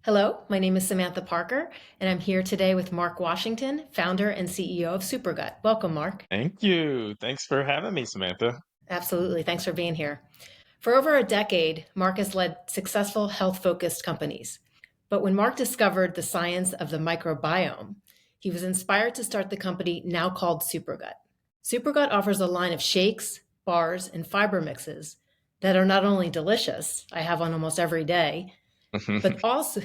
Hello, my name is Samantha Parker, and I'm here today with Marc Washington, founder and CEO of Supergut. Welcome, Marc. Thank you. Thanks for having me, Samantha. Absolutely. Thanks for being here. For over a decade, Marc has led successful health focused companies. But when Marc discovered the science of the microbiome, he was inspired to start the company now called Supergut. Supergut offers a line of shakes, bars, and fiber mixes that are not only delicious, I have one almost every day, but also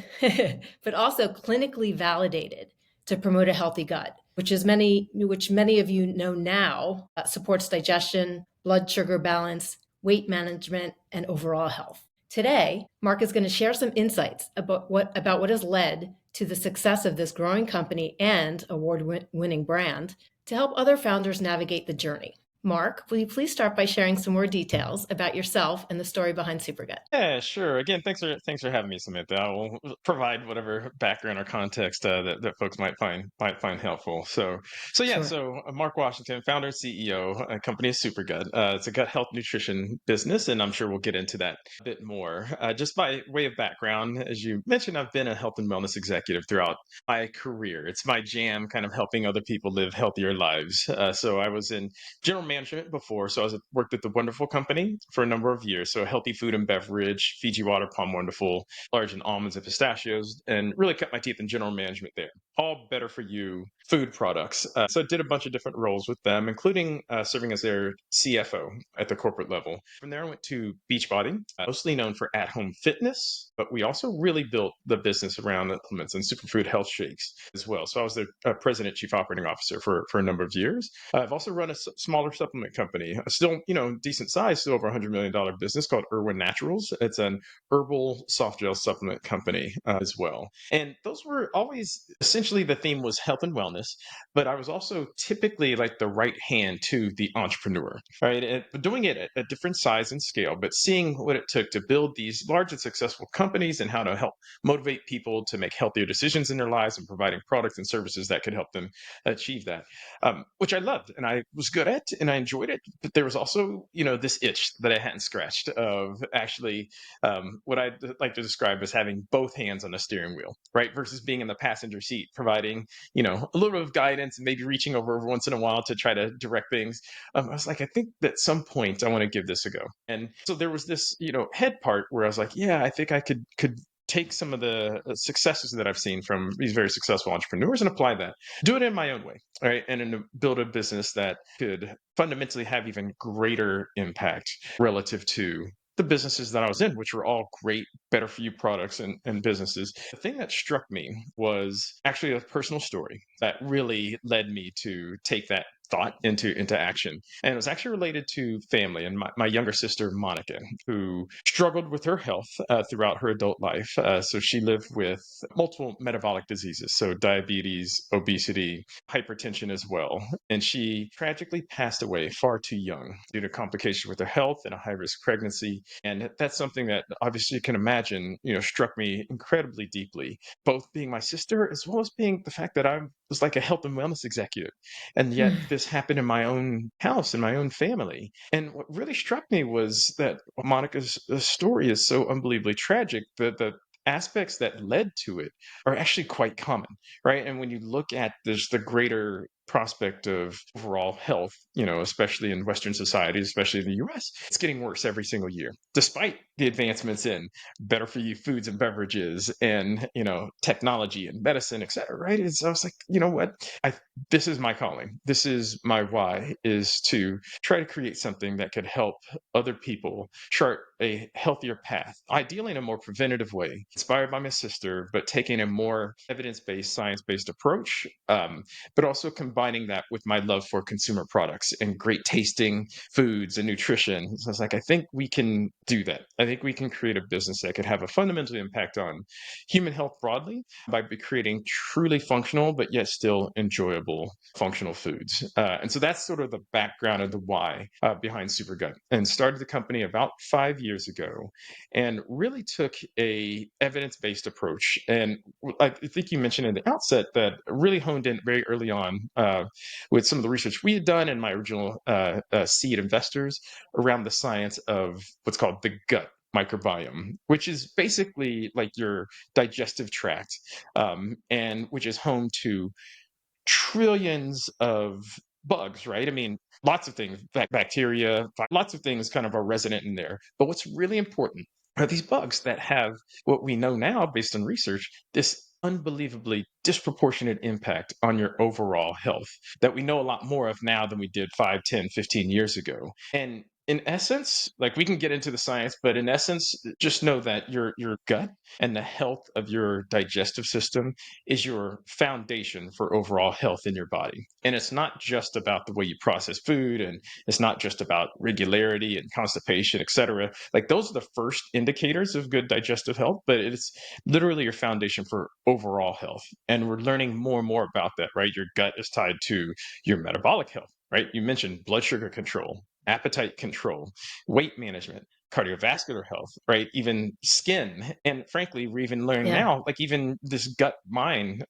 but also clinically validated to promote a healthy gut, which many of you know now supports digestion, blood sugar balance, weight management, and overall health. Today, Marc is going to share some insights about what has led to the success of this growing company and award-winning brand to help other founders navigate the journey. Marc, will you please start by sharing some more details about yourself and the story behind Supergut? Yeah, sure. Again, thanks for having me, Samantha. I will provide whatever background or context that folks might find helpful. Sure. Mark Washington, founder and CEO, company is Supergut. It's a gut health nutrition business, and I'm sure we'll get into that a bit more. Just by way of background, as you mentioned, I've been a health and wellness executive throughout my career. It's my jam, kind of helping other people live healthier lives. So I was in general management before. So worked at the Wonderful Company for a number of years. So healthy food and beverage, Fiji water, Palm Wonderful, large in almonds and pistachios, and really cut my teeth in general management there. All better for you food products. So I did a bunch of different roles with them, including serving as their CFO at the corporate level. From there, I went to Beachbody, mostly known for at-home fitness, but we also really built the business around supplements and superfood health shakes as well. So I was their president, chief operating officer for a number of years. I've also run a smaller supplement company, still, decent size, still over $100 million business called Irwin Naturals. It's an herbal soft gel supplement company as well. And those were always essentially the theme was health and wellness, but I was also typically like the right hand to the entrepreneur, right? And doing it at a different size and scale, but seeing what it took to build these large and successful companies and how to help motivate people to make healthier decisions in their lives and providing products and services that could help them achieve that, which I loved and I was good at and I enjoyed it. But there was also, this itch that I hadn't scratched of actually what I like to describe as having both hands on the steering wheel, right? Versus being in the passenger seat, providing, a little bit of guidance and maybe reaching over every once in a while to try to direct things. I was like, I think that at some point I want to give this a go. And so there was this, head part where I was like, yeah, I think I could take some of the successes that I've seen from these very successful entrepreneurs and apply that, do it in my own way, right? And then build a business that could fundamentally have even greater impact relative to the businesses that I was in, which were all great, better for you products and businesses. The thing that struck me was actually a personal story that really led me to take that thought into action. And it was actually related to family and my younger sister, Monica, who struggled with her health throughout her adult life. So she lived with multiple metabolic diseases, so diabetes, obesity, hypertension as well. And she tragically passed away far too young due to complications with her health and a high risk pregnancy. And that's something that obviously you can imagine, struck me incredibly deeply, both being my sister as well as being the fact that I was like a health and wellness executive. And yet Mm. this happened in my own house, in my own family. And what really struck me was that Monica's story is so unbelievably tragic that the aspects that led to it are actually quite common, right? And when you look at this, the greater prospect of overall health, especially in Western societies, especially in the US, it's getting worse every single year, despite the advancements in better for you foods and beverages and, technology and medicine, et cetera, right? And so I was like, you know what? This is my calling. This is my why, is to try to create something that could help other people chart a healthier path, ideally in a more preventative way, inspired by my sister, but taking a more evidence-based, science-based approach, but also combining that with my love for consumer products and great tasting foods and nutrition. So I was like, I think we can do that. I think we can create a business that could have a fundamental impact on human health broadly by creating truly functional, but yet still enjoyable functional foods. And so that's sort of the background of the why behind Supergut, and started the company about 5 years ago and really took a evidence-based approach. And I think you mentioned in the outset that really honed in very early on with some of the research we had done and my original seed investors around the science of what's called the gut microbiome, which is basically like your digestive tract, and which is home to trillions of bugs, right? I mean, lots of things, bacteria, lots of things kind of are resident in there. But what's really important are these bugs that have what we know now, based on research, this unbelievably disproportionate impact on your overall health that we know a lot more of now than we did 5, 10, 15 years ago. And in essence, like we can get into the science, but in essence, just know that your gut and the health of your digestive system is your foundation for overall health in your body. And it's not just about the way you process food, and it's not just about regularity and constipation, etc. Like those are the first indicators of good digestive health, but it's literally your foundation for overall health. And we're learning more and more about that, right? Your gut is tied to your metabolic health, right? You mentioned blood sugar control, appetite control, weight management, cardiovascular health, right? Even skin. And frankly, we're even learning Yeah. now, like even this gut brain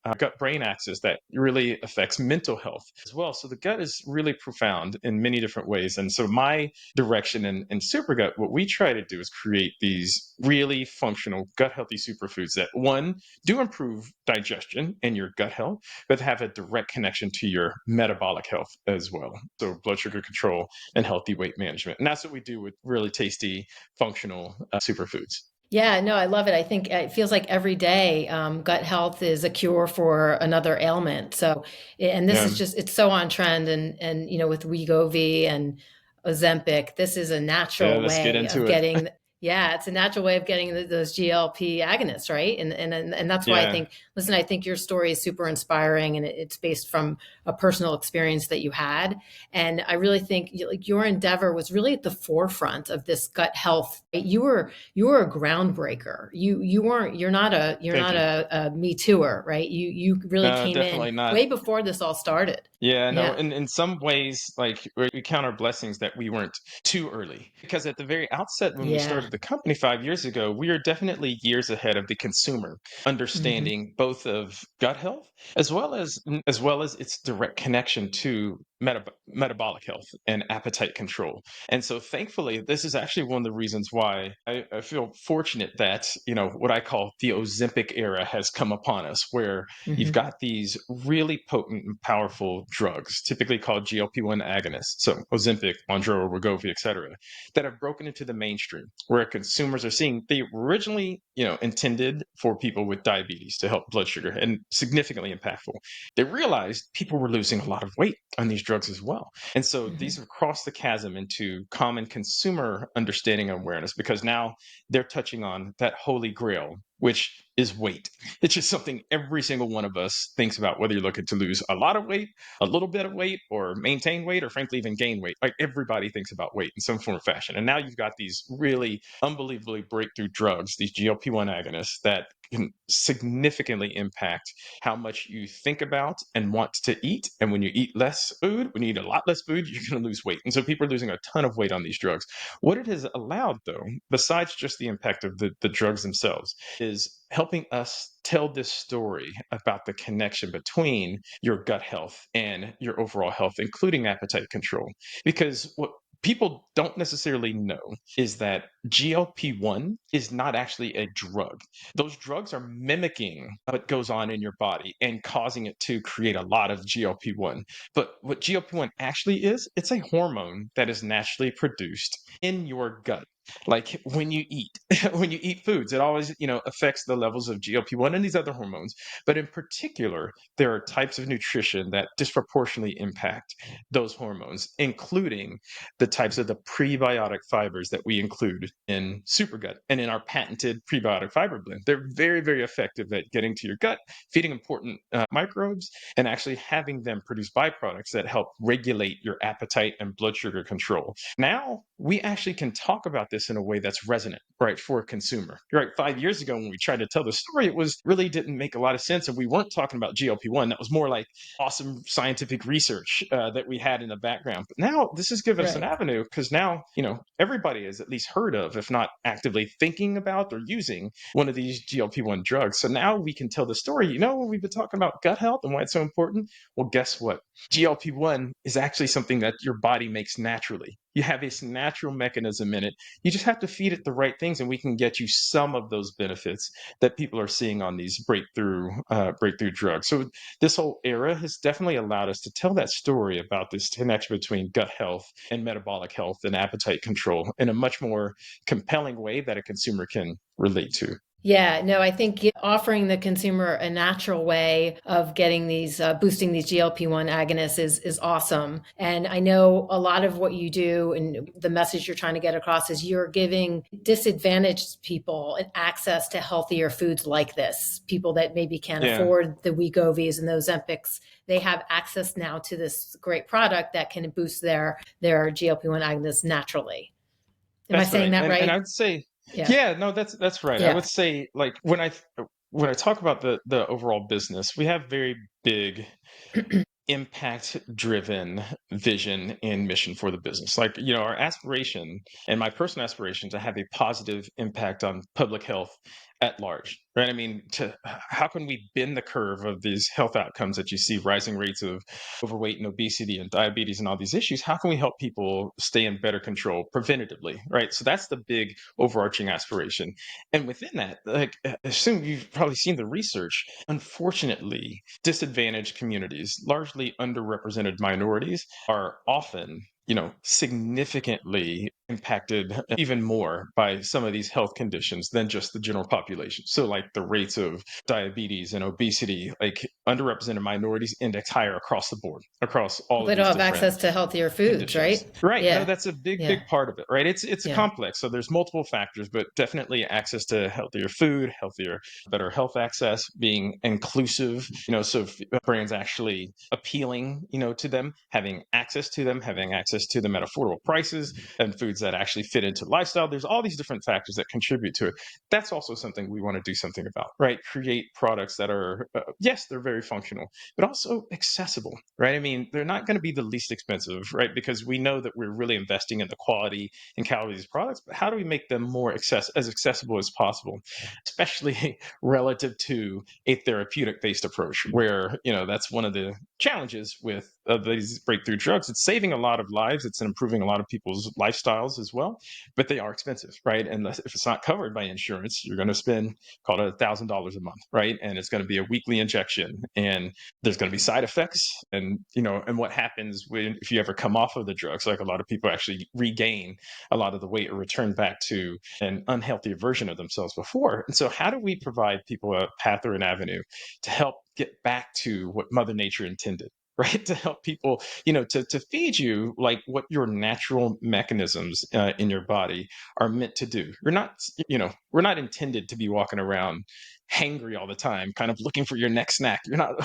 axis that really affects mental health as well. So the gut is really profound in many different ways. And so my direction in Supergut, what we try to do is create these really functional gut healthy superfoods that, one, do improve digestion and your gut health, but have a direct connection to your metabolic health as well. So blood sugar control and healthy weight management. And that's what we do with really tasty, functional superfoods. Yeah, no, I love it. I think it feels like every day gut health is a cure for another ailment. So, and this is Yeah. just, it's so on trend. And with Wegovy and Ozempic, this is a Yeah. natural Let's get way of into it. getting, yeah, it's a natural way of getting those GLP agonists, right? And that's why I Yeah. think, listen, I think your story is super inspiring, and it's based from a personal experience that you had. And I really think like your endeavor was really at the forefront of this gut health. You were a groundbreaker. You're Thank not you. a me tooer, right? You really No, came in definitely not. way before this all started. Yeah, no, Yeah. in some ways, like we count our blessings that we weren't too early. Because at the very outset, when we Yeah. started the company 5 years ago, we are definitely years ahead of the consumer, Hmm. understanding both of gut health as well as its direct connection to metabolic health and appetite control. And so thankfully, this is actually one of the reasons why I feel fortunate that, what I call the Ozempic era has come upon us, where you've Hmm. got these really potent and powerful drugs, typically called GLP-1 agonists, so Ozempic, Mounjaro, Wegovy, etc., that have broken into the mainstream, where consumers are seeing they originally, intended for people with diabetes to help blood sugar and significantly impactful. They realized people were losing a lot of weight on these drugs as well. And so these Hmm. have crossed the chasm into common consumer understanding and awareness, because now they're touching on that holy grail, which is weight. It's just something every single one of us thinks about, whether you're looking to lose a lot of weight, a little bit of weight, or maintain weight, or frankly, even gain weight. Like everybody thinks about weight in some form or fashion. And now you've got these really unbelievably breakthrough drugs, these GLP-1 agonists that can significantly impact how much you think about and want to eat. And when you eat less food, when you eat a lot less food, you're going to lose weight. And so people are losing a ton of weight on these drugs. What it has allowed, though, besides just the impact of the drugs themselves, is helping us tell this story about the connection between your gut health and your overall health, including appetite control. Because what people don't necessarily know is that GLP-1 is not actually a drug. Those drugs are mimicking what goes on in your body and causing it to create a lot of GLP-1. But what GLP-1 actually is, it's a hormone that is naturally produced in your gut. Like when you eat, when you eat foods, it always, affects the levels of GLP-1 and these other hormones. But in particular, there are types of nutrition that disproportionately impact those hormones, including the types of the prebiotic fibers that we include in Supergut and in our patented prebiotic fiber blend. They're very, very effective at getting to your gut, feeding important microbes, and actually having them produce byproducts that help regulate your appetite and blood sugar control. Now we actually can talk about this in a way that's resonant, right, for a consumer. Right, 5 years ago when we tried to tell the story, it was really didn't make a lot of sense, and we weren't talking about GLP-1. That was more like awesome scientific research that we had in the background. But now this has given us an Right. avenue, because now everybody has at least heard of, if not actively thinking about or using, one of these GLP-1 drugs. So now we can tell the story. When we've been talking about gut health and why it's so important. Well, guess what? GLP-1 is actually something that your body makes naturally. You have this natural mechanism in it. You just have to feed it the right things, and we can get you some of those benefits that people are seeing on these breakthrough drugs. So this whole era has definitely allowed us to tell that story about this connection between gut health and metabolic health and appetite control in a much more compelling way that a consumer can relate to. Yeah, no, I think offering the consumer a natural way of getting these, boosting these GLP-1 agonists is awesome. And I know a lot of what you do and the message you're trying to get across is you're giving disadvantaged people an access to healthier foods like this. People that maybe can't Yeah, afford the Wegovy's and those Ozempics, they have access now to this great product that can boost their GLP-1 agonists naturally. Am I that's saying right. that And right? I'd say, Yeah. yeah, no, that's right. I Yeah. would say like when I talk about the overall business, we have very big impact driven vision and mission for the business. Like, our aspiration and my personal aspiration to have a positive impact on public health at large, right? I mean, to how can we bend the curve of these health outcomes that you see, rising rates of overweight and obesity and diabetes and all these issues? How can we help people stay in better control preventatively, right? So that's the big overarching aspiration. And within that, like, assume you've probably seen the research. Unfortunately, disadvantaged communities, largely underrepresented minorities, are often, significantly impacted even more by some of these health conditions than just the general population. So, like the rates of diabetes and obesity, like underrepresented minorities index higher across the board, across Well, all of they don't these have different access to healthier foods, conditions. right? Right. No, Yeah. that's a big, Yeah. big part of it, right? It's Yeah. complex. So there's multiple factors, but definitely access to healthier food, healthier, better health access, being inclusive, so if brands actually appealing, to them, having access to them at affordable prices and foods that actually fit into lifestyle. There's all these different factors that contribute to it. That's also something we want to do something about, right? Create products that are, yes, they're very functional, but also accessible, right? I mean, they're not going to be the least expensive, right? Because we know that we're really investing in the quality and calorie of these products, but how do we make them as accessible as possible, especially relative to a therapeutic based approach, where, that's one of the challenges with these breakthrough drugs. It's saving a lot of lives, it's improving a lot of people's lifestyles as well, but they are expensive, right? And if it's not covered by insurance, you're going to spend, call it $1,000 a month, right? And it's going to be a weekly injection, and there's going to be side effects, and and what happens when if you ever come off of the drugs. Like, a lot of people actually regain a lot of the weight or return back to an unhealthy version of themselves before. And so how do we provide people a path or an avenue to help get back to what Mother Nature intended, right? To help people, to feed you like what your natural mechanisms in your body are meant to do. We're not intended to be walking around hangry all the time, kind of looking for your next snack. You're not,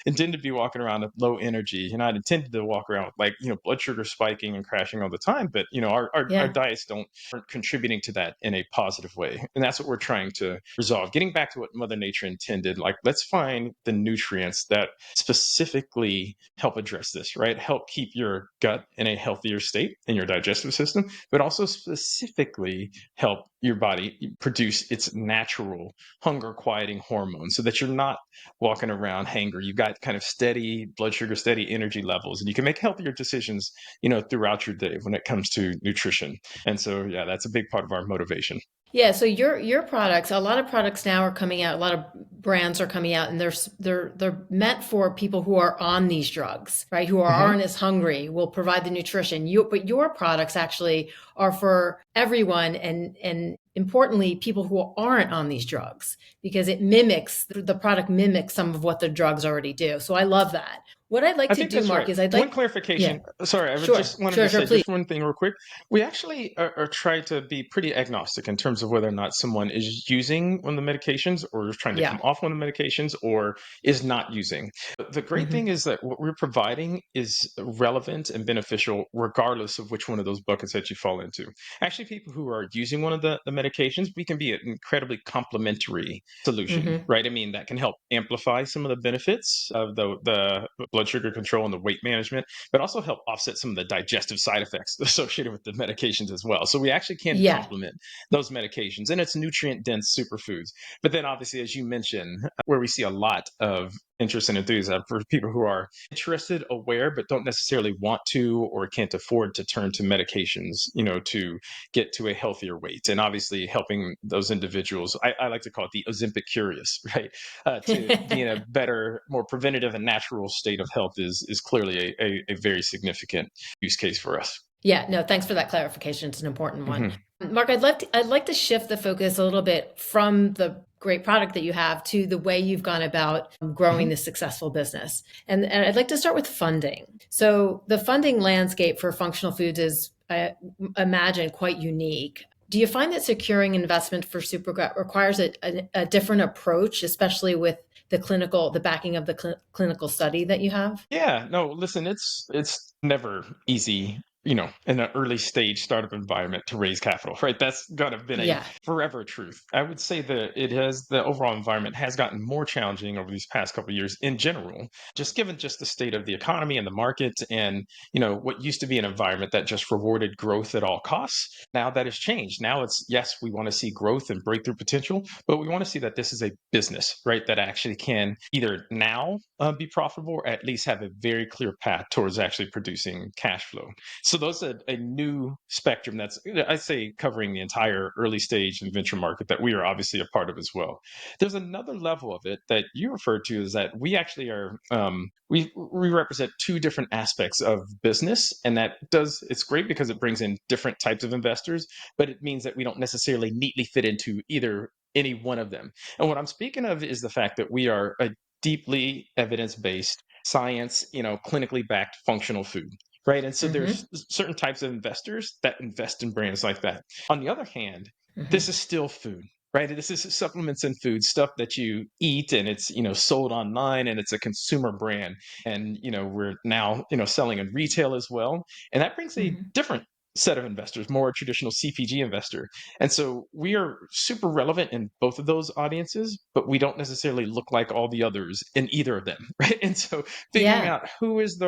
intended to be walking around with low energy. You're not intended to walk around with, like, blood sugar spiking and crashing all the time. But, our Yeah. diets aren't contributing to that in a positive way. And that's what we're trying to resolve. Getting back to what Mother Nature intended, like, let's find the nutrients that specifically help address this, right? Help keep your gut in a healthier state in your digestive system, but also specifically help your body produce its natural hunger quieting hormones, so that you're not walking around hangry. You've got kind of steady blood sugar, steady energy levels, and you can make healthier decisions, throughout your day when it comes to nutrition. And so, yeah, that's a big part of our motivation. Yeah, so your products, a lot of products now are coming out, a lot of brands are coming out, and they're meant for people who are on these drugs, right? Who Mhm. aren't as hungry, will provide the nutrition. But your products actually are for everyone, and importantly, people who aren't on these drugs, because the product mimics some of what the drugs already do. So I love that. What I'd like I to think do, that's Mark, right. is I'd One like, yeah, clarification. Sorry, I would sure, just wanted sure, to sure, say please. just one thing real quick. We actually are trying to be pretty agnostic in terms of whether or not someone is using one of the medications, or is trying to Yeah. come off one of the medications, or is not using. But the great thing Hmm. is that what we're providing is relevant and beneficial regardless of which one of those buckets that you fall into. Actually, people who are using one of the medications, we can be an incredibly complementary solution, Hmm. right? I mean, that can help amplify some of the benefits of the blood sugar control and the weight management, but also help offset some of the digestive side effects associated with the medications as well. So we actually can Yeah. complement those medications, and it's nutrient dense superfoods. But then, obviously, as you mentioned, where we see a lot of interest and enthusiasm for people who are interested, aware, but don't necessarily want to or can't afford to turn to medications, to get to a healthier weight. And obviously, helping those individuals, I like to call it the Ozempic curious, right? To be in a better, more preventative and natural state of health is clearly a very significant use case for us. Yeah, no, thanks for that clarification. It's an important one. Hmm. Mark, I'd like to shift the focus a little bit from the great product that you have to the way you've gone about growing Hmm. this successful business. And I'd like to start with funding. So the funding landscape for functional foods is, I imagine, quite unique. Do you find that securing investment for Supergut requires a different approach, especially with the backing of the clinical study that you have? Yeah, no, listen, it's never easy, in an early stage startup environment to raise capital, right? That's kind of been a Yeah. forever truth. I would say that the overall environment has gotten more challenging over these past couple of years in general, just given just the state of the economy and the market and, what used to be an environment that just rewarded growth at all costs. Now that has changed. Now it's, yes, we want to see growth and breakthrough potential, but we want to see that this is a business, right? That actually can either now be profitable or at least have a very clear path towards actually producing cash flow. So those are a new spectrum that's, I'd say, covering the entire early stage and venture market that we are obviously a part of as well. There's another level of it that you referred to, is that we actually are we represent two different aspects of business, and it's great because it brings in different types of investors, but it means that we don't necessarily neatly fit into either any one of them. And what I'm speaking of is the fact that we are a deeply evidence-based science, clinically backed functional food, right? And so there's Hmm. certain types of investors that invest in brands like that. On the other hand, this Hmm. is still food, right? This is supplements and food stuff that you eat, and it's, sold online, and it's a consumer brand. And, we're now, selling in retail as well. And that brings a Hmm. different set of investors, more traditional CPG investor. And so we are super relevant in both of those audiences, but we don't necessarily look like all the others in either of them, right? And so figuring Yeah. out who is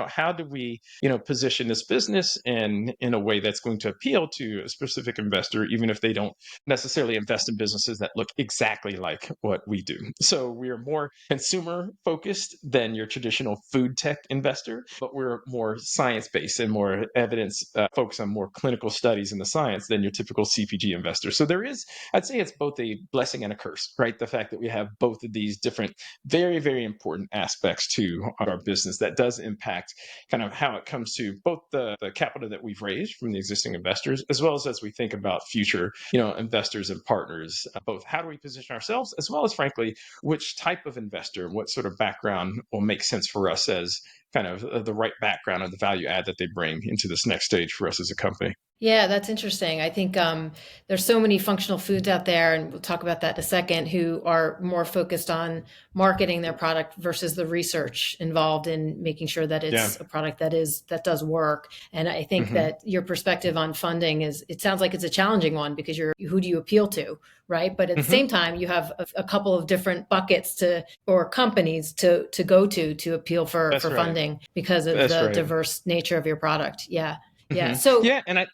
how do we, position this business in a way that's going to appeal to a specific investor, even if they don't necessarily invest in businesses that look exactly like what we do. So we are more consumer focused than your traditional food tech investor, but we're more science based and more evidence focused on more clinical studies in the science than your typical CPG investor. So there is, I'd say it's both a blessing and a curse, right? The fact that we have both of these different, very, very important aspects to our business that does impact kind of how it comes to both the capital that we've raised from the existing investors, as we think about future, investors and partners, both how do we position ourselves, as well as frankly, which type of investor, what sort of background will make sense for us as kind of the right background and the value add that they bring into this next stage for us as a company. Yeah, that's interesting. I think there's so many functional foods out there, and we'll talk about that in a second, who are more focused on marketing their product versus the research involved in making sure that Yeah. it's a product that does work. And I think Hmm. that your perspective on funding it sounds like it's a challenging one because who do you appeal to, right? But at the Hmm. same time, you have a couple of different buckets or companies to go to appeal That's for right. funding because of That's the right. diverse nature of your product. Yeah. Yeah. Hmm. So Yeah. And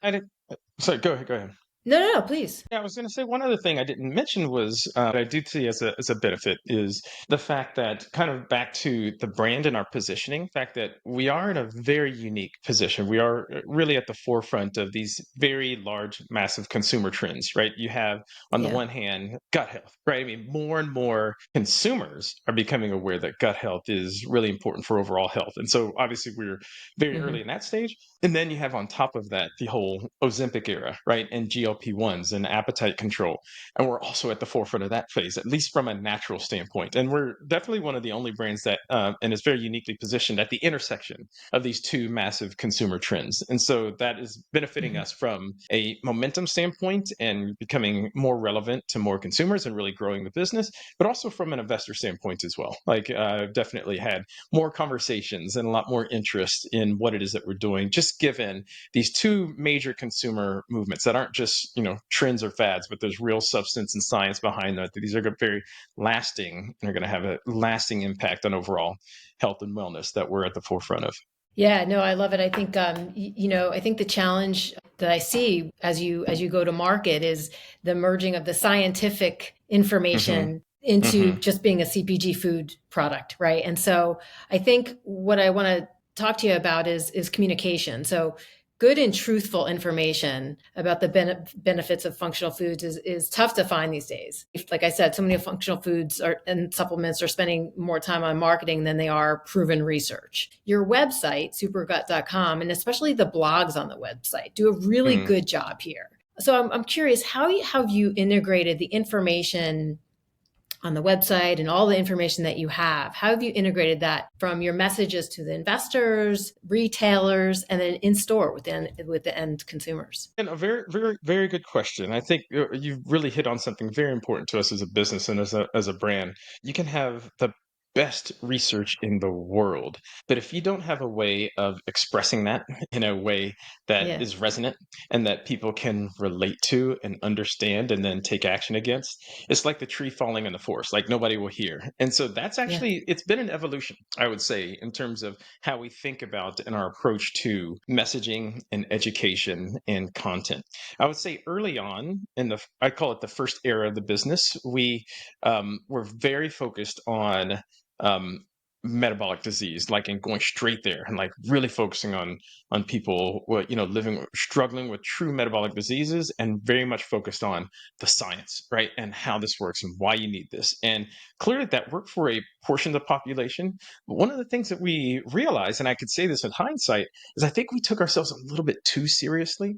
sorry, go ahead. Go ahead. no, please. Yeah, I was going to say one other thing I didn't mention was that I do see as a benefit is the fact that, kind of back to the brand and our positioning, fact that we are in a very unique position. We are really at the forefront of these very large, massive consumer trends, right? You have, on the Yeah. one hand, gut health, right? I mean, more and more consumers are becoming aware that gut health is really important for overall health. And so obviously we're very early Hmm. in that stage. And then you have on top of that the whole Ozempic era, right? And GLP-1s and appetite control. And we're also at the forefront of that phase, at least from a natural standpoint. And we're definitely one of the only brands that, and is very uniquely positioned at the intersection of these two massive consumer trends. And so that is benefiting Hmm. us from a momentum standpoint and becoming more relevant to more consumers and really growing the business, but also from an investor standpoint as well. Like, I've definitely had more conversations and a lot more interest in what it is that we're doing, just given these two major consumer movements that aren't just, trends or fads, but there's real substance and science behind that. These are very lasting and are going to have a lasting impact on overall health and wellness that we're at the forefront of. Yeah, no, I love it. I think I think the challenge that I see as you go to market is the merging of the scientific Hmm. information into Hmm. just being a CPG food product, right? And so I think what I want to talk to you about is communication. So good and truthful information about the benefits of functional foods is tough to find these days. Like I said, so many functional foods and supplements are spending more time on marketing than they are proven research. Your website, supergut.com, and especially the blogs on the website, do a really Mm. good job here. So I'm curious, how have you integrated the information on the website and all the information that you have? How have you integrated that from your messages to the investors, retailers, and then in store with the end consumers? And a very, very, very good question. I think you've really hit on something very important to us as a business and as a brand. You can have the best research in the world, but if you don't have a way of expressing that in a way that Yeah, is resonant and that people can relate to and understand and then take action against, it's like the tree falling in the forest, like nobody will hear. And so that's yeah. actually, it's been an evolution, I would say, in terms of how we think about and our approach to messaging and education and content. I would say early on in I call it the first era of the business, we were very focused on um, metabolic disease, like, and going straight there and like really focusing on people living struggling with true metabolic diseases, and very much focused on the science, right, and how this works and why you need this. And clearly that worked for a portion of the population, but one of the things that we realized, and I could say this in hindsight, is I think we took ourselves a little bit too seriously.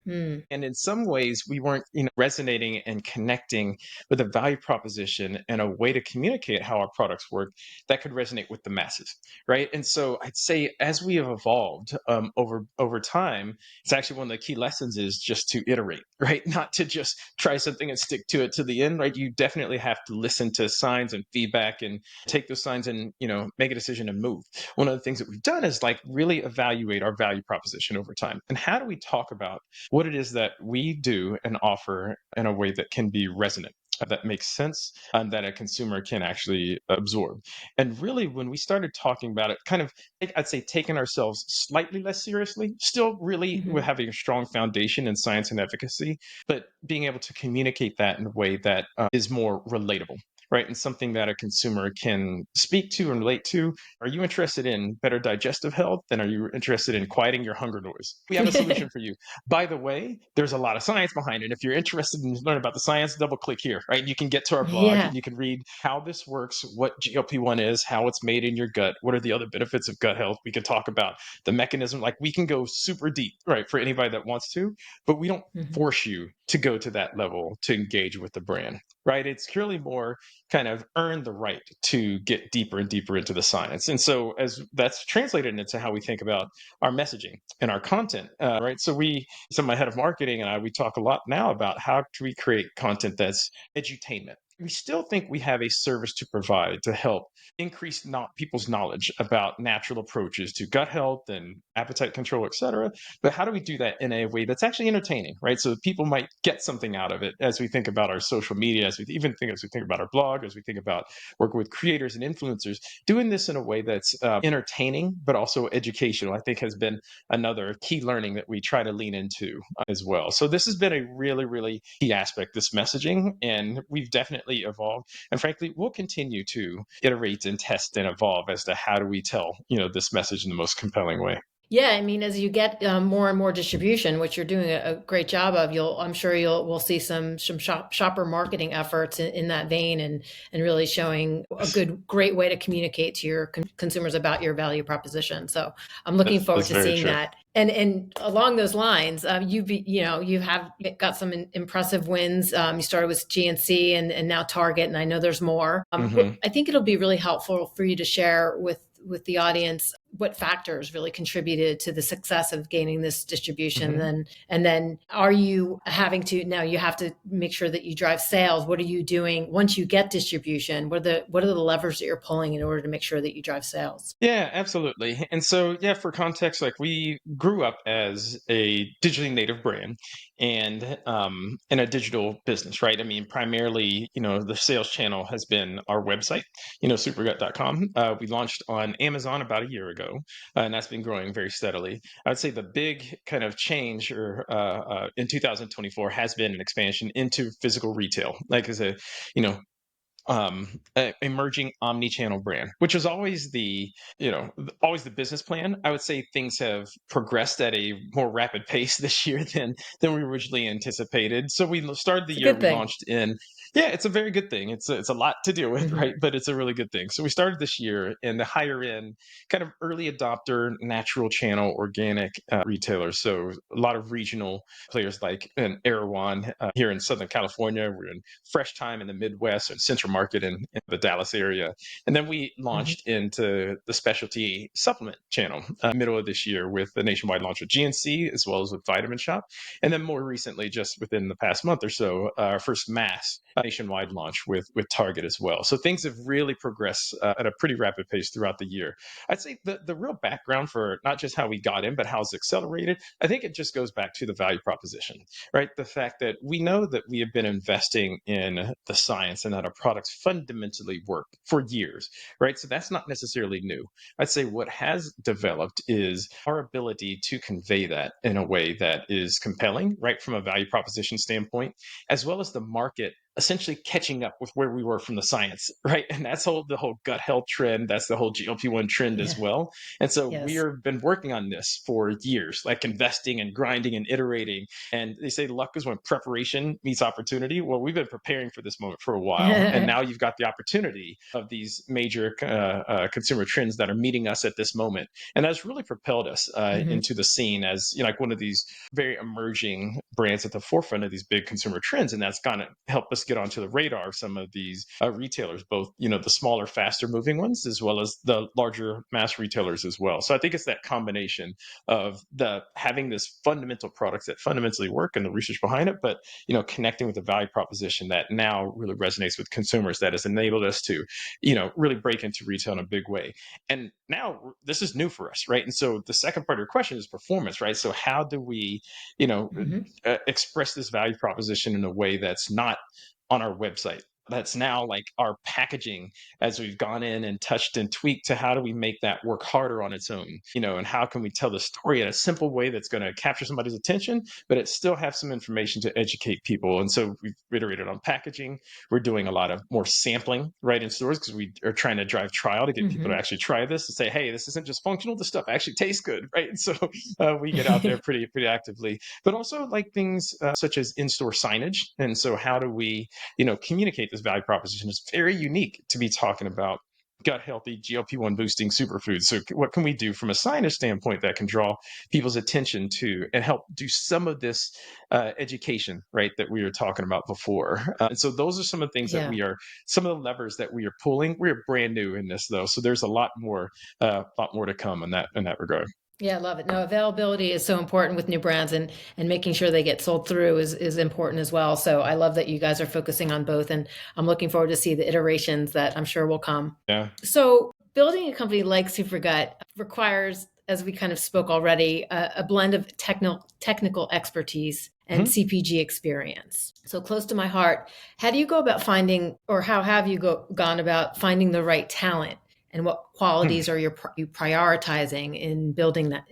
Mm. And in some ways, we weren't, resonating and connecting with a value proposition and a way to communicate how our products work that could resonate with the masses, right? And so I'd say as we have evolved over time, it's actually one of the key lessons is just to iterate, right? Not to just try something and stick to it to the end, right? You definitely have to listen to signs and feedback and take those signs and make a decision and move. One of the things that we've done is like really evaluate our value proposition over time, and how do we talk about what it is that we do and offer in a way that can be resonant, that makes sense, and that a consumer can actually absorb. And really, when we started talking about it, kind of, I'd say, taking ourselves slightly less seriously, still really we're Hmm. having a strong foundation in science and efficacy, but being able to communicate that in a way that is more relatable. Right, and something that a consumer can speak to and relate to. Are you interested in better digestive health? Then are you interested in quieting your hunger noise? We have a solution for you. By the way, there's a lot of science behind it. If you're interested in learning about the science, double click here, right? You can get to our blog Yeah. and you can read how this works, what GLP-1 is, how it's made in your gut, what are the other benefits of gut health. We can talk about the mechanism. Like, we can go super deep, right, for anybody that wants to, but we don't Hmm. force you to go to that level to engage with the brand, right? It's purely more kind of earn the right to get deeper and deeper into the science. And so as that's translated into how we think about our messaging and our content, right? So my head of marketing and I, we talk a lot now about how do we create content that's edutainment. We still think we have a service to provide to help increase not people's knowledge about natural approaches to gut health and appetite control, et cetera. But how do we do that in a way that's actually entertaining, right? So people might get something out of it as we think about our social media, as we think about our blog, as we think about working with creators and influencers. Doing this in a way that's entertaining, but also educational, I think has been another key learning that we try to lean into as well. So this has been a really, really key aspect, this messaging, and we've definitely evolved. And frankly, we'll continue to iterate and test and evolve as to how do we tell, this message in the most compelling way. Yeah, I mean, as you get more and more distribution, which you're doing a great job of, I'm sure we'll see some shopper marketing efforts in that vein, and really showing a Yes, great way to communicate to your consumers about your value proposition. So I'm looking forward that's to very seeing true. that. And along those lines, you have got some impressive wins. You started with GNC and now Target, and I know there's more. Hmm. I think it'll be really helpful for you to share with the audience what factors really contributed to the success of gaining this distribution. Hmm. And then are you having to, now you have to make sure that you drive sales. What are you doing once you get distribution? What are the levers that you're pulling in order to make sure that you drive sales? Yeah, absolutely. And so, yeah, for context, like, we grew up as a digitally native brand and in a digital business, right? I mean, primarily, the sales channel has been our website, supergut.com. We launched on Amazon about a year ago, and that's been growing very steadily. I would say the big kind of change in 2024 has been an expansion into physical retail, like as a, you know, emerging omni-channel brand, which was always always the business plan. I would say things have progressed at a more rapid pace this year than we originally anticipated. So we started the It's a year, good we thing. launched in, yeah, it's a very good thing. It's a lot to deal with, Hmm. right? But it's a really good thing. So we started this year in the higher end, kind of early adopter, natural channel, organic retailers. So a lot of regional players like an Erewhon here in Southern California. We're in Fresh Time in the Midwest and Central Market in the Dallas area. And then we Hmm. launched into the specialty supplement channel middle of this year with the nationwide launch with GNC as well as with Vitamin Shop. And then more recently, just within the past month or so, our first mass nationwide launch with Target as well. So things have really progressed at a pretty rapid pace throughout the year. I'd say the real background for not just how we got in, but how it's accelerated, I think it just goes back to the value proposition, right? The fact that we know that we have been investing in the science and that our products fundamentally work for years, right? So that's not necessarily new. I'd say what has developed is our ability to convey that in a way that is compelling, right, from a value proposition standpoint, as well as the market essentially catching up with where we were from the science, right? And that's the whole gut health trend. That's the whole GLP-1 trend as Yeah. well. And so we Yes. have been working on this for years, like investing and grinding and iterating. And they say luck is when preparation meets opportunity. Well, we've been preparing for this moment for a while, and now you've got the opportunity of these major consumer trends that are meeting us at this moment, and that's really propelled us Hmm. into the scene as like one of these very emerging brands at the forefront of these big consumer trends, and that's going to help us get onto the radar of some of these retailers, both the smaller, faster moving ones as well as the larger mass retailers as well. So I think it's that combination of the having this fundamental products that fundamentally work and the research behind it, but connecting with the value proposition that now really resonates with consumers that has enabled us to really break into retail in a big way. And now this is new for us, right? And so the second part of your question is performance, right? So how do we you know Hmm. express this value proposition in a way that's not on our website, that's now like our packaging, as we've gone in and touched and tweaked to how do we make that work harder on its own, and how can we tell the story in a simple way that's going to capture somebody's attention, but it still have some information to educate people. And so we've iterated on packaging. We're doing a lot of more sampling right in stores because we are trying to drive trial to get people to Hmm. actually try this and say, hey, this isn't just functional, this stuff actually tastes good, right? And so we get out there pretty actively, but also like things such as in-store signage. And so how do we communicate this value proposition? Is very unique to be talking about gut healthy GLP-1 boosting superfoods. So what can we do from a signage standpoint that can draw people's attention to and help do some of this education, right, that we were talking about before? And so those are some of the things that Yeah. some of the levers that we are pulling. We're brand new in this though, so there's a lot more to come in that regard. Yeah, I love it. No, availability is so important with new brands, and making sure they get sold through is important as well. So I love that you guys are focusing on both, and I'm looking forward to see the iterations that I'm sure will come. Yeah. So building a company like Supergut requires, as we kind of spoke already, a blend of technical expertise and Mhm. CPG experience. So close to my heart. How do you go about finding, or how have you gone about finding the right talent? And what qualities are you prioritizing in building that?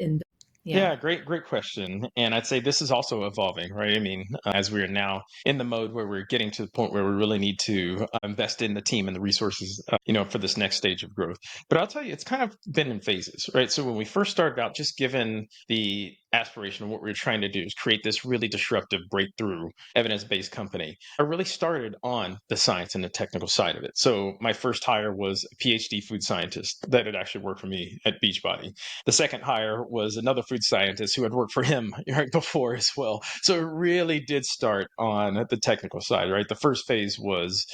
Yeah. Yeah, great question. And I'd say this is also evolving, right? I mean, as we are now in the mode where we're getting to the point where we really need to invest in the team and the resources, for this next stage of growth. But I'll tell you, it's kind of been in phases, right? So when we first started out, just given the aspiration of what we were trying to do is create this really disruptive breakthrough evidence-based company. I really started on the science and the technical side of it. So my first hire was a PhD food scientist that had actually worked for me at Beachbody. The second hire was another food scientist who had worked for him right before as well. So it really did start on the technical side, right? The first phase was,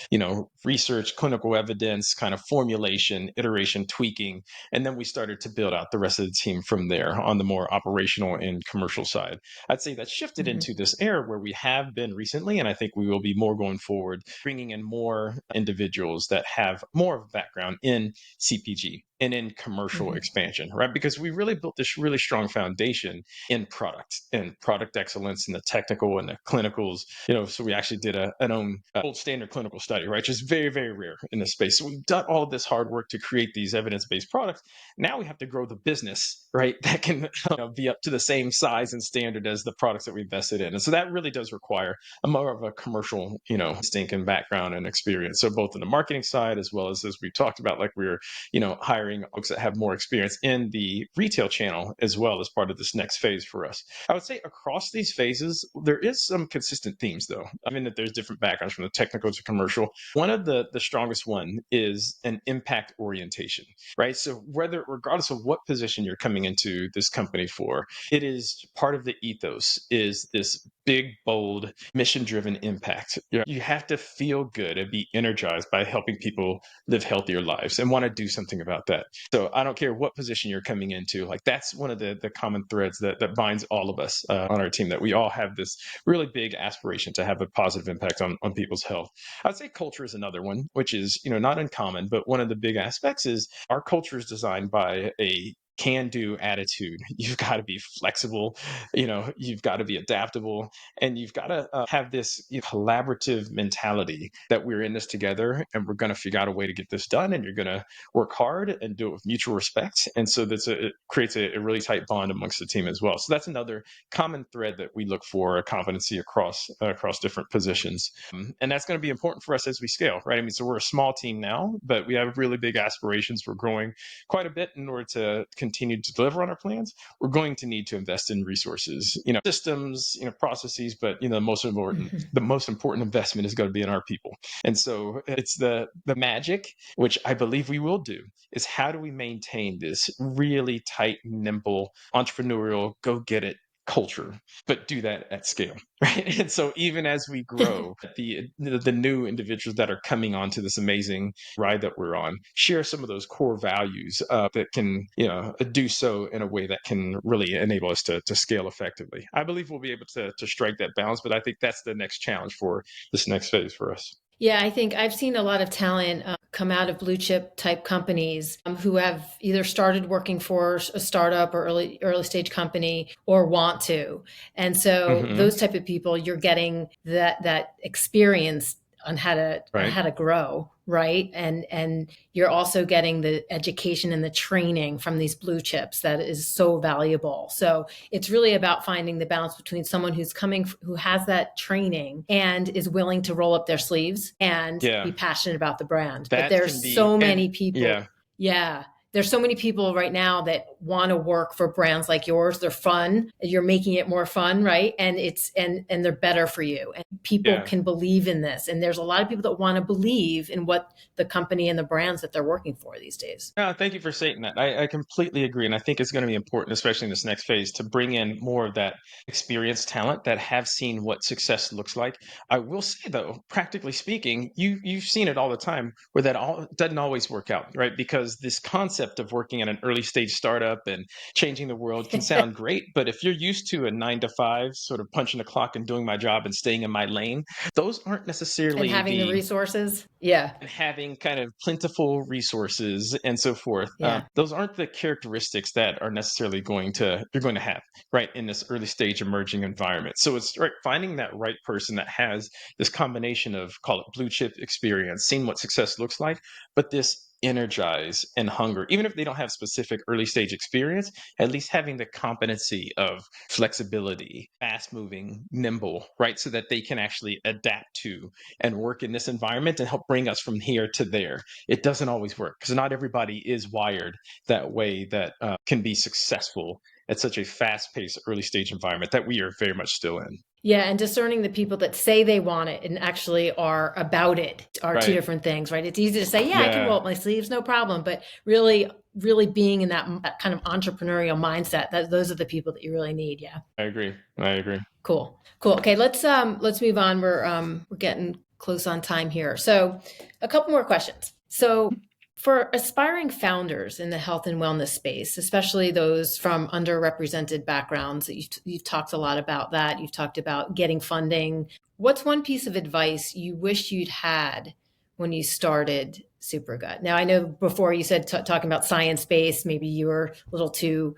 research, clinical evidence, kind of formulation, iteration, tweaking. And then we started to build out the rest of the team from there on the more operational and commercial side. I'd say that shifted Hmm. into this era where we have been recently, and I think we will be more going forward, bringing in more individuals that have more of a background in CPG. and in commercial Mhm. expansion, right? Because we really built this really strong foundation in product and product excellence and the technical and the clinicals, so we actually did an own gold standard clinical study, right? Which is very, very rare in this space. So we've done all of this hard work to create these evidence-based products. Now we have to grow the business, right? That can be up to the same size and standard as the products that we invested in. And so that really does require a more of a commercial, instinct and background and experience. So both in the marketing side, as well as we talked about, like we're, hiring folks that have more experience in the retail channel as well as part of this next phase for us. I would say across these phases, there is some consistent themes though. I mean, that there's different backgrounds from the technical to commercial. One of the strongest one is an impact orientation, right? So regardless of what position you're coming into this company for, it is part of the ethos is this big, bold, mission-driven impact. You have to feel good and be energized by helping people live healthier lives and want to do something about that. So I don't care what position you're coming into, like that's one of the common threads that binds all of us on our team, that we all have this really big aspiration to have a positive impact on people's health. I'd say culture is another one, which is, not uncommon, but one of the big aspects is our culture is designed by a can-do attitude. You've got to be flexible, you've got to be adaptable, and you've got to have this collaborative mentality that we're in this together and we're going to figure out a way to get this done, and you're going to work hard and do it with mutual respect. And so it creates a really tight bond amongst the team as well. So that's another common thread that we look for, a competency across different positions. And that's going to be important for us as we scale, right? I mean, so we're a small team now, but we have really big aspirations. We're growing quite a bit. In order to continue to deliver on our plans, we're going to need to invest in resources, systems, processes, but the most important investment is going to be in our people. And so it's the magic, which I believe we will do, is how do we maintain this really tight, nimble, entrepreneurial, go get it culture, but do that at scale, right? And so even as we grow, the new individuals that are coming onto this amazing ride that we're on share some of those core values that can do so in a way that can really enable us to scale effectively. I believe we'll be able to strike that balance, but I think that's the next challenge for this next phase for us. Yeah, I think I've seen a lot of talent come out of blue chip type companies who have either started working for a startup or early stage company or want to. And so Hmm. those type of people, you're getting that experience on Right. how to grow, right? And you're also getting the education and the training from these blue chips that is so valuable. So it's really about finding the balance between someone who has that training and is willing to roll up their sleeves and be Yeah, passionate about the brand. But that there's can be, so and many people. yeah. Yeah. There's so many people right now that want to work for brands like yours. They're fun. You're making it more fun, right? And they're better for you. And people Yeah. can believe in this. And there's a lot of people that want to believe in what the company and the brands that they're working for these days. No, thank you for saying that. I completely agree. And I think it's going to be important, especially in this next phase, to bring in more of that experienced talent that have seen what success looks like. I will say, though, practically speaking, you've seen it all the time where that all doesn't always work out, right? Because this concept of working at an early stage startup and changing the world can sound great. But if you're used to a 9 to 5, sort of punching the clock and doing my job and staying in my lane, those aren't And necessarily having the the resources. Yeah. and having kind of plentiful resources and so forth. Yeah. Those aren't the characteristics that are necessarily you're going to have right in this early stage emerging environment. So it's right finding that right person that has this combination of, call it, blue chip experience, seeing what success looks like, but this energize and hunger, even if they don't have specific early stage experience, at least having the competency of flexibility, fast moving, nimble, right? So that they can actually adapt to and work in this environment and help bring us from here to there. It doesn't always work because not everybody is wired that way that can be successful at such a fast paced early stage environment that we are very much still in. Yeah, and discerning the people that say they want it and actually are about it are two Right. different things, right? It's easy to say, yeah, I can roll Yeah, up my sleeves, no problem. But really being in that kind of entrepreneurial mindset, those are the people that you really need. Yeah. I agree. I agree. Cool. Cool. Okay, let's move on. We're getting close on time here. So a couple more questions. So for aspiring founders in the health and wellness space, especially those from underrepresented backgrounds, you've talked a lot about that. You've talked about getting funding. What's one piece of advice you wish you'd had when you started Supergut. Now, I know before you said talking about science-based, maybe you were a little too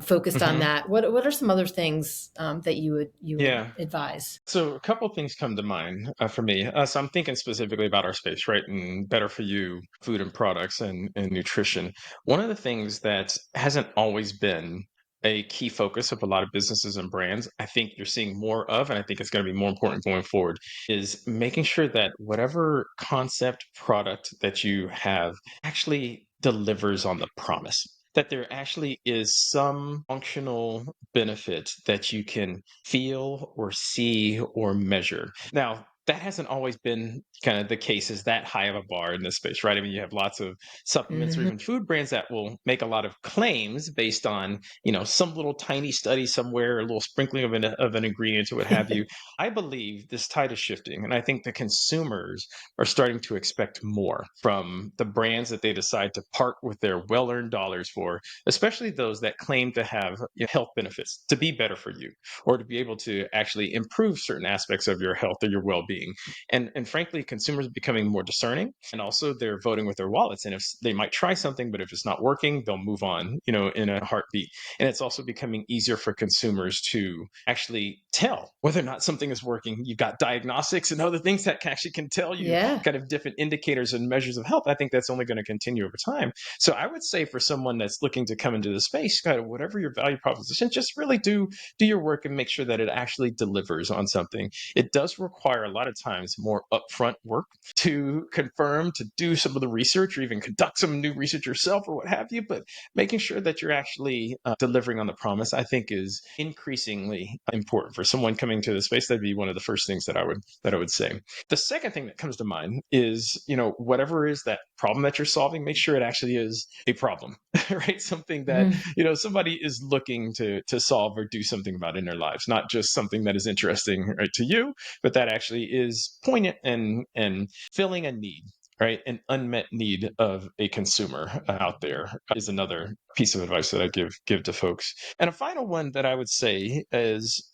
focused on Hmm. that. What are some other things that you would Yeah. advise? So a couple of things come to mind for me. So I'm thinking specifically about our space, right? And better for you food and products and nutrition. One of the things that hasn't always been a key focus of a lot of businesses and brands, I think you're seeing more of, and I think it's going to be more important going forward, is making sure that whatever concept product that you have actually delivers on the promise. That there actually is some functional benefit that you can feel or see or measure. Now, that hasn't always been kind of the case is that high of a bar in this space, right? I mean, you have lots of supplements or Hmm. even food brands that will make a lot of claims based on, some little tiny study somewhere, a little sprinkling of an ingredient or what have you. I believe this tide is shifting, and I think the consumers are starting to expect more from the brands that they decide to part with their well-earned dollars for, especially those that claim to have health benefits to be better for you or to be able to actually improve certain aspects of your health or your well-being. And frankly, consumers are becoming more discerning, and also they're voting with their wallets. And if they might try something, but if it's not working, they'll move on, in a heartbeat. And it's also becoming easier for consumers to actually tell whether or not something is working. You've got diagnostics and other things that actually can tell you Yeah. kind of different indicators and measures of health. I think that's only going to continue over time. So I would say for someone that's looking to come into the space, kind of whatever your value proposition, just really do your work and make sure that it actually delivers on something. It does require a lot of times more upfront work to confirm, to do some of the research, or even conduct some new research yourself, or what have you. But making sure that you're actually delivering on the promise, I think, is increasingly important for someone coming to the space. That'd be one of the first things that I would say. The second thing that comes to mind is, whatever is that problem that you're solving, make sure it actually is a problem, right? Something that, Mhm. somebody is looking to solve or do something about in their lives, not just something that is interesting, right, to you, but that actually is poignant and filling a need. Right, an unmet need of a consumer out there is another piece of advice that I give to folks. And a final one that I would say is,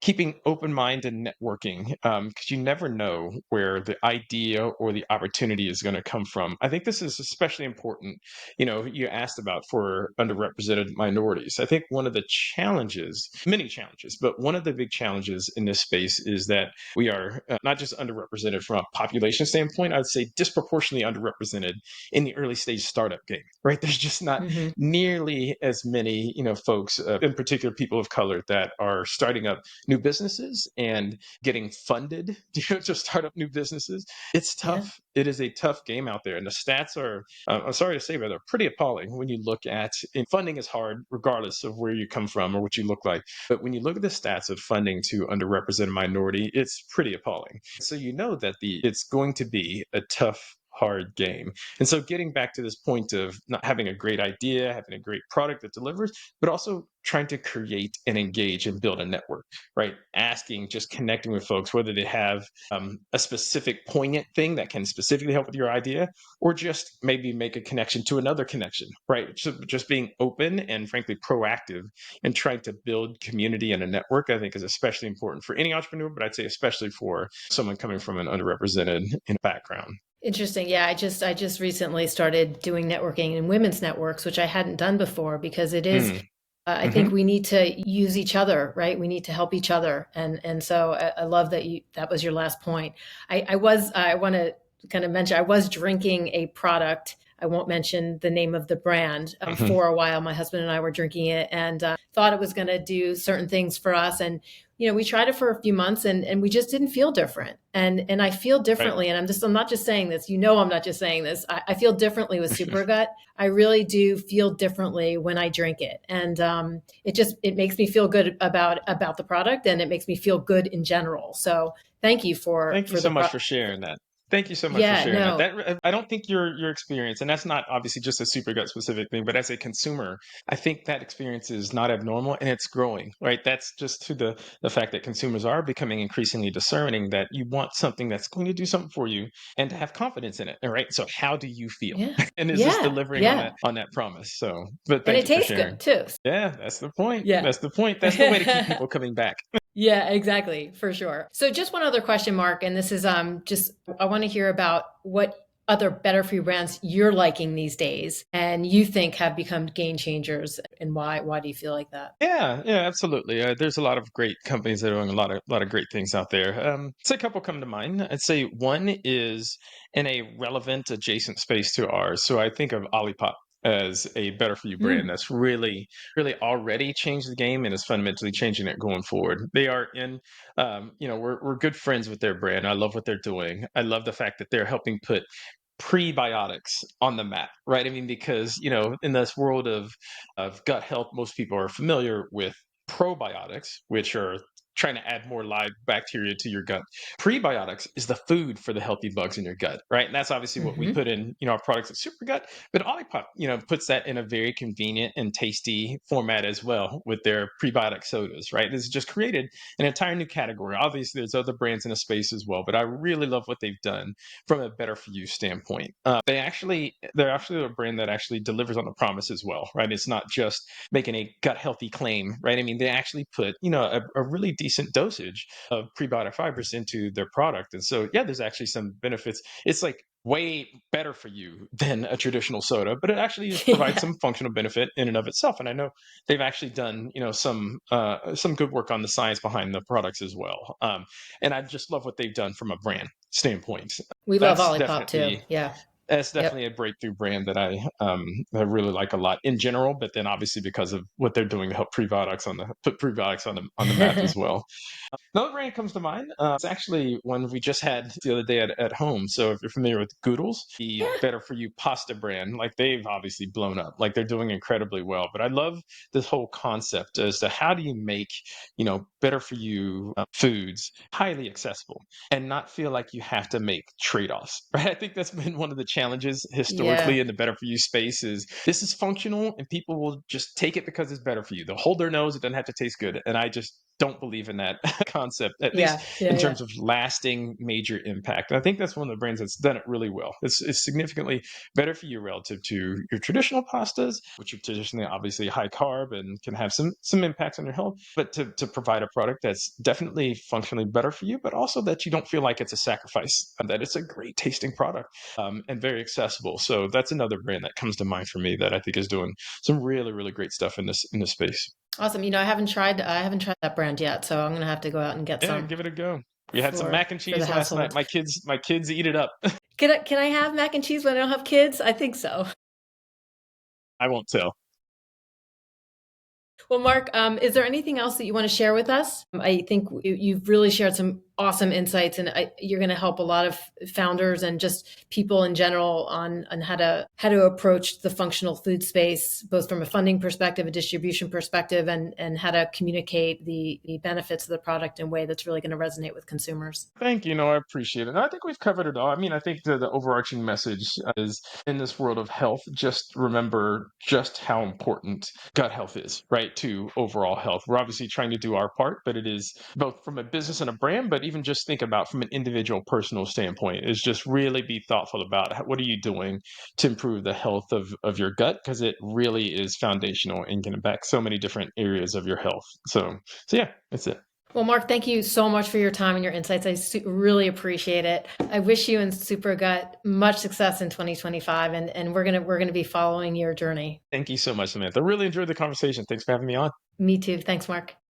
keeping open mind and networking, because you never know where the idea or the opportunity is going to come from. I think this is especially important. You asked about for underrepresented minorities. I think one of the challenges, many challenges, but one of the big challenges in this space is that we are not just underrepresented from a population standpoint, I'd say disproportionately underrepresented in the early stage startup game, right? There's just not Hmm. nearly as many, folks, in particular people of color, that are starting up new businesses and getting funded to start up new businesses. It's Yeah. tough. It is a tough game out there. And the stats are, I'm sorry to say, but they're pretty appalling when you look at, and funding is hard regardless of where you come from or what you look like. But when you look at the stats of funding to underrepresented minority, it's pretty appalling. So you know that it's going to be a tough, hard game. And so getting back to this point of not having a great idea, having a great product that delivers, but also trying to create and engage and build a network, right? Asking, just connecting with folks, whether they have a specific poignant thing that can specifically help with your idea, or just maybe make a connection to another connection, right? So just being open and frankly proactive and trying to build community and a network, I think, is especially important for any entrepreneur, but I'd say especially for someone coming from an underrepresented background. Interesting. Yeah, I just recently started doing networking in women's networks, which I hadn't done before because it is. Mm. I think Hmm. we need to use each other, right? We need to help each other, and so I love that that was your last point. I want to kind of mention I was drinking a product. I won't mention the name of the brand Hmm. for a while. My husband and I were drinking it and thought it was going to do certain things for us, and we tried it for a few months and we just didn't feel different. And I feel Right. differently. And I'm not just saying this, I'm not just saying this. I feel differently with Supergut. I really do feel differently when I drink it. And it makes me feel good about the product and it makes me feel good in general. So thank you Thank you for so the much for sharing that. Thank you so much for yeah, sharing that. no. I don't think your experience, and that's not obviously just a super gut specific thing, but as a consumer, I think that experience is not abnormal and it's growing, right? That's just to the fact that consumers are becoming increasingly discerning that you want something that's going to do something for you and to have confidence in it. All right. So how do you feel? Yeah. And is this Yeah. delivering on Yeah. that promise? So, but And thank it you for tastes sharing. good too. Yeah, that's the point. Yeah. That's the point. That's the way to keep people coming back. Yeah, exactly, for sure. So just one other question, Mark, and this is just I want to hear about what other better for you brands you're liking these days and you think have become game changers, and why? Why do you feel like that? Yeah, yeah, absolutely. There's a lot of great companies that are doing a lot of great things out there. Say a couple come to mind. I'd say one is in a relevant adjacent space to ours. So I think of Olipop as a better for you brand Mm. that's really already changed the game and is fundamentally changing it going forward. They are in, we're good friends with their brand. I love what they're doing. I love the fact that they're helping put prebiotics on the map, right? I mean, because in this world of gut health, most people are familiar with probiotics, which are trying to add more live bacteria to your gut. Prebiotics is the food for the healthy bugs in your gut, right? And that's obviously what we Hmm. put in, our products at Supergut. But Olipop, puts that in a very convenient and tasty format as well with their prebiotic sodas, right? This has just created an entire new category. Obviously, there's other brands in the space as well, but I really love what they've done from a better for you standpoint. They're actually a brand that actually delivers on the promise as well, right? It's not just making a gut healthy claim, right? I mean, they actually put a really decent dosage of prebiotic fibers into their product, and so yeah, there's actually some benefits. It's like way better for you than a traditional soda, but it actually provides Yeah. some functional benefit in and of itself. And I know they've actually done some good work on the science behind the products as well. And I just love what they've done from a brand standpoint. We love That's Olipop too. definitely Yeah. that's definitely Yep. a breakthrough brand that I really like a lot in general. But then obviously because of what they're doing to help put prebiotics on the map as well. Another brand comes to mind. It's actually one we just had the other day at home. So if you're familiar with Goodles, the Yeah. Better For You pasta brand, like they've obviously blown up. Like they're doing incredibly well. But I love this whole concept as to how do you make, better for you foods highly accessible and not feel like you have to make trade-offs, right? I think that's been one of the challenges Yeah. historically in the better for you space is this is functional and people will just take it because it's better for you. They'll hold their nose, it doesn't have to taste good. And I just don't believe in that concept, at least Yeah. Yeah. in Yeah. terms of lasting major impact. And I think that's one of the brands that's done it really well. It's significantly better for you relative to your traditional pastas, which are traditionally obviously high carb and can have some impacts on your health. But to provide a product that's definitely functionally better for you, but also that you don't feel like it's a sacrifice, that it's a great tasting product and very accessible. So that's another brand that comes to mind for me that I think is doing some really, really great stuff in this space. Awesome. I haven't tried that brand yet, so I'm gonna have to go out and get Yeah, some give it a go. We had some for mac and for the cheese last night. household. My kids eat it up. Can I have mac and cheese when I don't have kids? I think so. I won't tell. Well, Mark, is there anything else that you want to share with us? I think you've really shared some awesome insights, and you're going to help a lot of founders and just people in general on how to approach the functional food space, both from a funding perspective, a distribution perspective, and how to communicate the benefits of the product in a way that's really going to resonate with consumers. Thank you. No, I appreciate it. And I think we've covered it all. I mean, I think the overarching message is in this world of health, just remember just how important gut health is, right, to overall health. We're obviously trying to do our part, but it is both from a business and a brand, but even just think about from an individual personal standpoint, is just really be thoughtful about what are you doing to improve the health of your gut, because it really is foundational and can impact so many different areas of your health. So yeah, that's it. Well, Mark, thank you so much for your time and your insights. I really appreciate it. I wish you and Supergut much success in 2025, and we're gonna be following your journey. Thank you so much, Samantha. Really enjoyed the conversation. Thanks for having me on. Me too. Thanks, Mark.